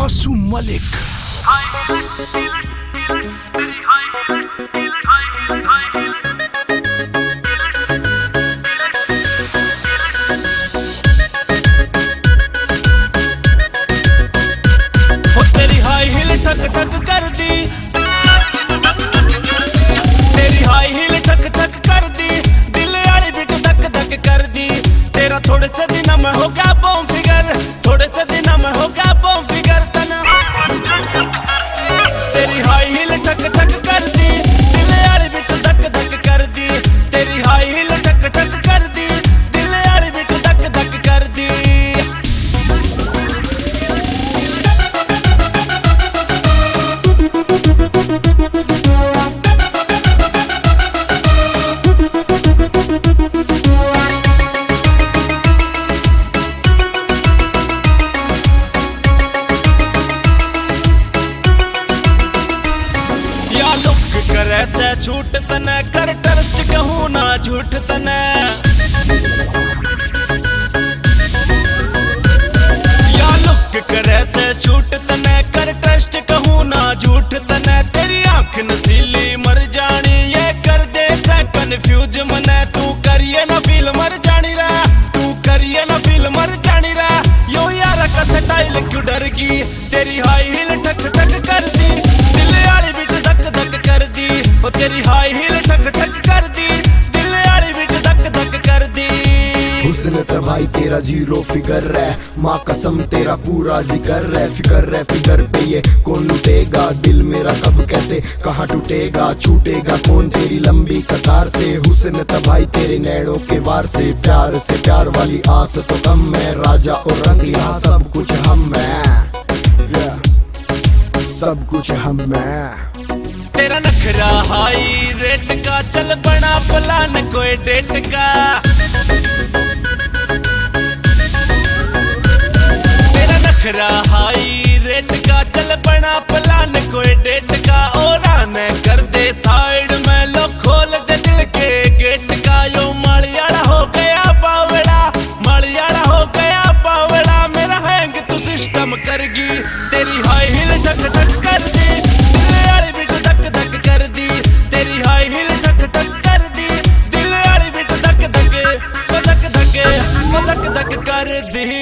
आसू मलिक। तेरी high heel ठक ठक कर दी, तेरी हाई हिल ठक ठक कर दी, दिल वाली बिट धक धक कर दी। तेरा थोड़े से दिन में हो गया बॉम फिगर, थोड़े से दिन में हो गया बॉम फिगर तना। तेरी हाई हिल ठक ठक कर दी, दिल वाली बिट धक धक कर दी। तेरी हाई हिल ठक ठक कर दी, दिल वाली बिट धक धक कर दी। करे से छूट तने कर ट्रस्ट कहूँ ना झूठ तने। या लुक करे से छूट तने कर ट्रस्ट कहूँ ना झूठ तने। तेरी आंख नसीली मर जानी ये कर दे से कन्फ्यूज मने। तू करिए ना फील मर जानी रा, तू करिए ना फील मर जानी रा। यो यार का स्टाइल क्यों डर गई, तेरी हाई हिल ठक ठक कर दी, दिल वाली बिट धक धक कर दी। ओ तेरी हाई हिल ठक ठक कर दी, दिल वाली बिट धक धक कर दी। हुस्न तो भाई तेरा जीरो फिगर है, माँ कसम तेरा पूरा जिगर है। फिगर पे ये कौन लुटेगा, दिल मेरा कब कैसे कहाँ टूटेगा। छूटेगा कौन तेरी लंबी कतार से, हुस्न तो भाई तेरे नैनों के वार से। प्यार वाली आस तो कम है, राजा और रंग यहाँ सब कुछ हम है, सब कुछ हम है। तेरा नखरा हाई रेट का, चल बना प्लान कोई डेट का। तेरा नखरा हाई रेट का, चल बना प्लान कोई डेट का। और आने कर दे साइड में, लो खोल दे दिल के गेट का। यो मलयाला हो गया बावड़ा, मलयाला हो गया बावड़ा। मेरा हैंग तू सिस्टम करगी, तेरी हाई हिल ठक ठक कर दी, दिल वाली बिट धक धक कर दी। तेरी हाई हिल ठक ठक कर दी, दिल वाली बिट धक धक धक धक धक कर दी।